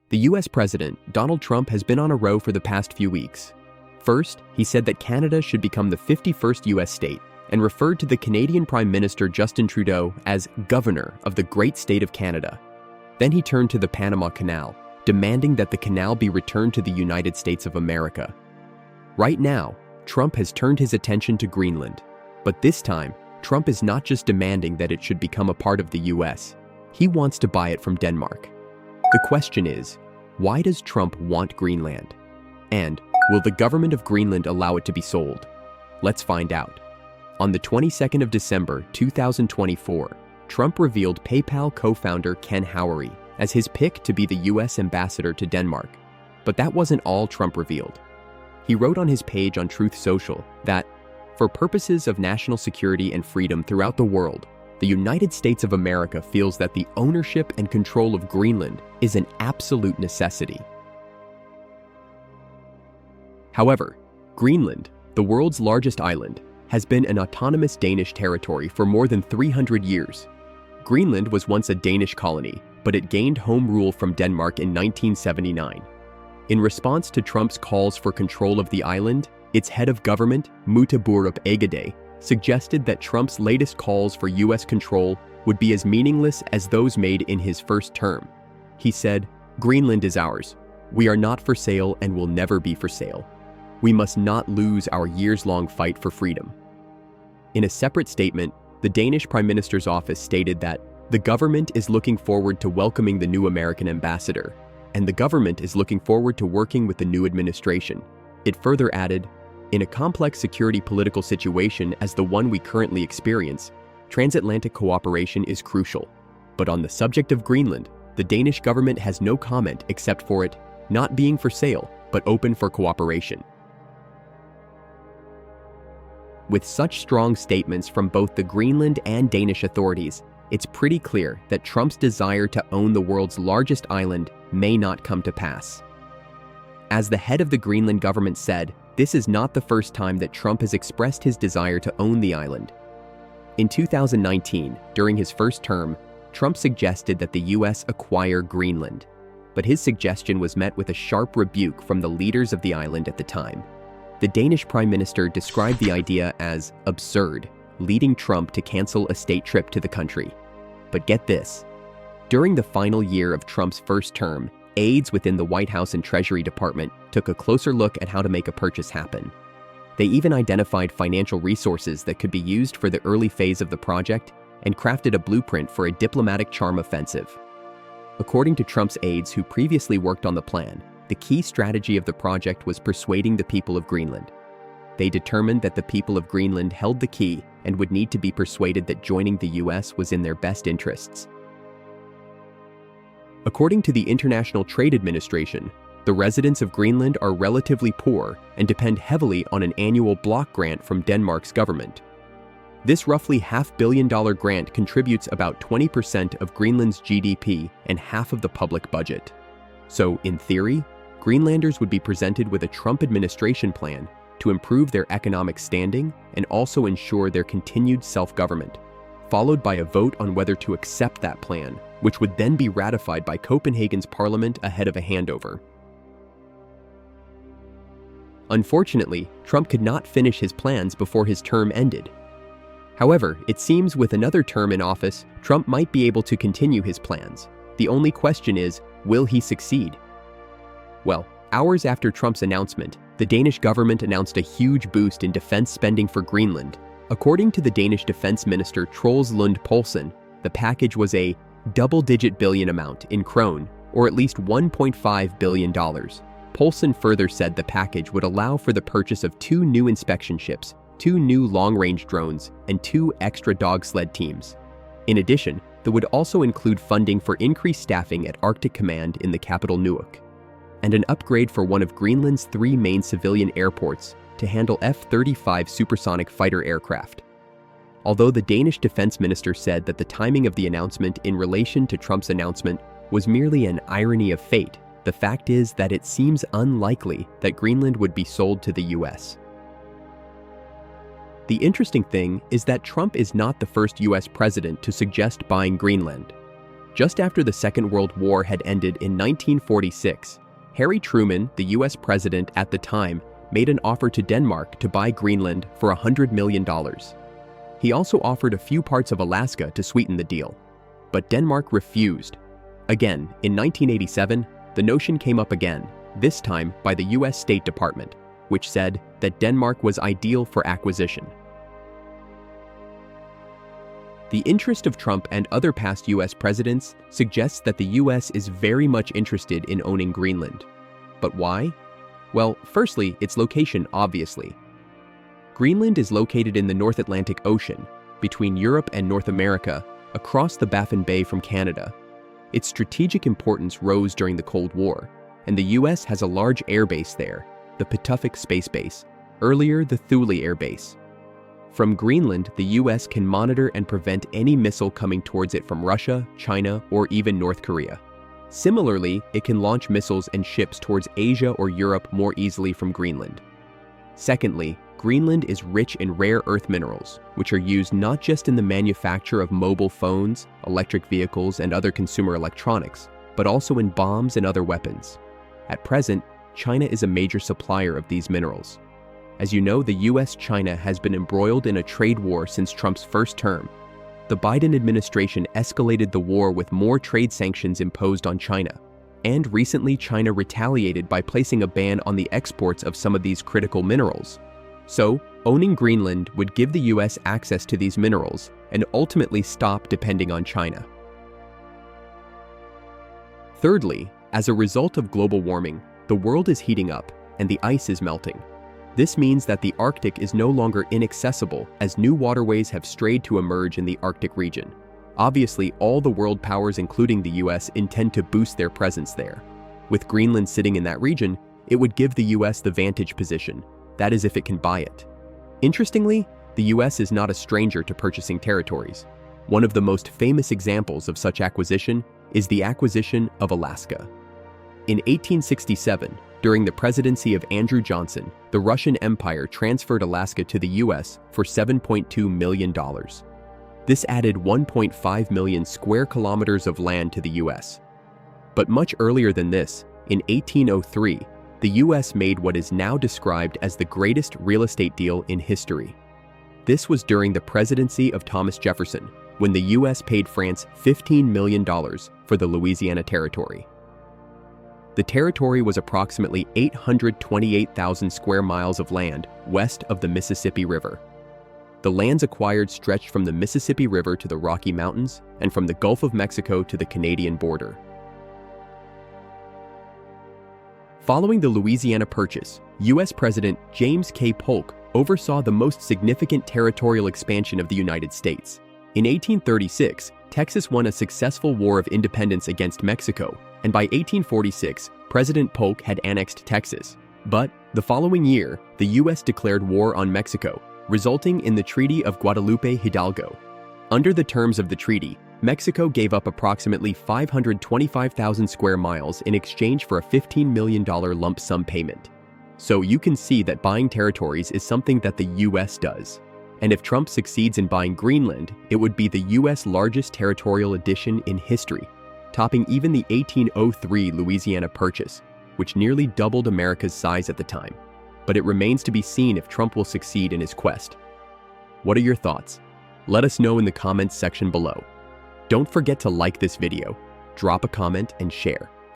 The US President, Donald Trump, has been on a row for the past few weeks. First, he said that Canada should become the 51st US state and referred to the Canadian Prime Minister Justin Trudeau as Governor of the Great State of Canada. Then he turned to the Panama Canal, demanding that the canal be returned to the United States of America. Right now, Trump has turned his attention to Greenland. But this time, Trump is not just demanding that it should become a part of the US. He wants to buy it from Denmark. The question is, why does Trump want Greenland? And will the government of Greenland allow it to be sold? Let's find out. On the 22nd of December, 2024, Trump revealed PayPal co-founder Ken Howery as his pick to be the US ambassador to Denmark. But that wasn't all Trump revealed. He wrote on his page on Truth Social that, for purposes of national security and freedom throughout the world, the United States of America feels that the ownership and control of Greenland is an absolute necessity. However, Greenland, the world's largest island, has been an autonomous Danish territory for more than 300 years. Greenland was once a Danish colony, but it gained home rule from Denmark in 1979. In response to Trump's calls for control of the island, its head of government, Múte Bourup Egede, suggested that Trump's latest calls for US control would be as meaningless as those made in his first term. He said, "Greenland is ours. We are not for sale and will never be for sale. We must not lose our years-long fight for freedom." In a separate statement, the Danish Prime Minister's office stated that the government is looking forward to welcoming the new American ambassador, and the government is looking forward to working with the new administration. It further added, "In a complex security political situation as the one we currently experience, transatlantic cooperation is crucial. But on the subject of Greenland, the Danish government has no comment except for it not being for sale, but open for cooperation." With such strong statements from both the Greenland and Danish authorities, it's pretty clear that Trump's desire to own the world's largest island may not come to pass. As the head of the Greenland government said, this is not the first time that Trump has expressed his desire to own the island. In 2019, during his first term, Trump suggested that the US acquire Greenland, but his suggestion was met with a sharp rebuke from the leaders of the island at the time. The Danish Prime Minister described the idea as absurd, leading Trump to cancel a state trip to the country. But get this, during the final year of Trump's first term, aides within the White House and Treasury Department took a closer look at how to make a purchase happen. They even identified financial resources that could be used for the early phase of the project and crafted a blueprint for a diplomatic charm offensive. According to Trump's aides who previously worked on the plan, the key strategy of the project was persuading the people of Greenland. They determined that the people of Greenland held the key and would need to be persuaded that joining the US was in their best interests. According to the International Trade Administration, the residents of Greenland are relatively poor and depend heavily on an annual block grant from Denmark's government. This roughly $500 million grant contributes about 20% of Greenland's GDP and half of the public budget. So, in theory, Greenlanders would be presented with a Trump administration plan to improve their economic standing and also ensure their continued self-government, followed by a vote on whether to accept that plan, which would then be ratified by Copenhagen's parliament ahead of a handover. Unfortunately, Trump could not finish his plans before his term ended. However, it seems with another term in office, Trump might be able to continue his plans. The only question is, will he succeed? Well, hours after Trump's announcement, the Danish government announced a huge boost in defense spending for Greenland. According to the Danish Defense Minister Troels Lund Poulsen, the package was a double-digit billion amount in krone, or at least $1.5 billion. Poulsen further said the package would allow for the purchase of 2 new inspection ships, 2 new long-range drones, and 2 extra dog sled teams. In addition, that would also include funding for increased staffing at Arctic Command in the capital Nuuk, and an upgrade for one of Greenland's 3 main civilian airports to handle F-35 supersonic fighter aircraft. Although the Danish defense minister said that the timing of the announcement in relation to Trump's announcement was merely an irony of fate, the fact is that it seems unlikely that Greenland would be sold to the US. The interesting thing is that Trump is not the first US president to suggest buying Greenland. Just after the Second World War had ended in 1946, Harry Truman, the US president at the time, made an offer to Denmark to buy Greenland for $100 million. He also offered a few parts of Alaska to sweeten the deal. But Denmark refused. Again, in 1987, the notion came up again, this time by the US State Department, which said that Denmark was ideal for acquisition. The interest of Trump and other past US presidents suggests that the US is very much interested in owning Greenland. But why? Well, firstly, its location, obviously. Greenland is located in the North Atlantic Ocean, between Europe and North America, across the Baffin Bay from Canada. Its strategic importance rose during the Cold War, and the US has a large airbase there, the Pituffik Space Base, earlier the Thule Air Base. From Greenland, the US can monitor and prevent any missile coming towards it from Russia, China, or even North Korea. Similarly, it can launch missiles and ships towards Asia or Europe more easily from Greenland. Secondly, Greenland is rich in rare earth minerals, which are used not just in the manufacture of mobile phones, electric vehicles, and other consumer electronics, but also in bombs and other weapons. At present, China is a major supplier of these minerals. As you know, the US-China has been embroiled in a trade war since Trump's first term. The Biden administration escalated the war with more trade sanctions imposed on China. And recently, China retaliated by placing a ban on the exports of some of these critical minerals. So, owning Greenland would give the US access to these minerals and ultimately stop depending on China. Thirdly, as a result of global warming, the world is heating up and the ice is melting. This means that the Arctic is no longer inaccessible as new waterways have strayed to emerge in the Arctic region. Obviously, all the world powers, including the US, intend to boost their presence there. With Greenland sitting in that region, it would give the US the vantage position, that is if it can buy it. Interestingly, the US is not a stranger to purchasing territories. One of the most famous examples of such acquisition is the acquisition of Alaska. In 1867, during the presidency of Andrew Johnson, the Russian Empire transferred Alaska to the US for $7.2 million. This added 1.5 million square kilometers of land to the US. But much earlier than this, in 1803, the US made what is now described as the greatest real estate deal in history. This was during the presidency of Thomas Jefferson, when the US paid France $15 million for the Louisiana Territory. The territory was approximately 828,000 square miles of land west of the Mississippi River. The lands acquired stretched from the Mississippi River to the Rocky Mountains and from the Gulf of Mexico to the Canadian border. Following the Louisiana Purchase, US President James K. Polk oversaw the most significant territorial expansion of the United States. In 1836, Texas won a successful war of independence against Mexico, and by 1846, President Polk had annexed Texas. But the following year, the US declared war on Mexico, resulting in the Treaty of Guadalupe Hidalgo. Under the terms of the treaty, Mexico gave up approximately 525,000 square miles in exchange for a $15 million lump sum payment. So you can see that buying territories is something that the US does. And if Trump succeeds in buying Greenland, it would be the US largest territorial addition in history, topping even the 1803 Louisiana Purchase, which nearly doubled America's size at the time. But it remains to be seen if Trump will succeed in his quest. What are your thoughts? Let us know in the comments section below. Don't forget to like this video, drop a comment, and share.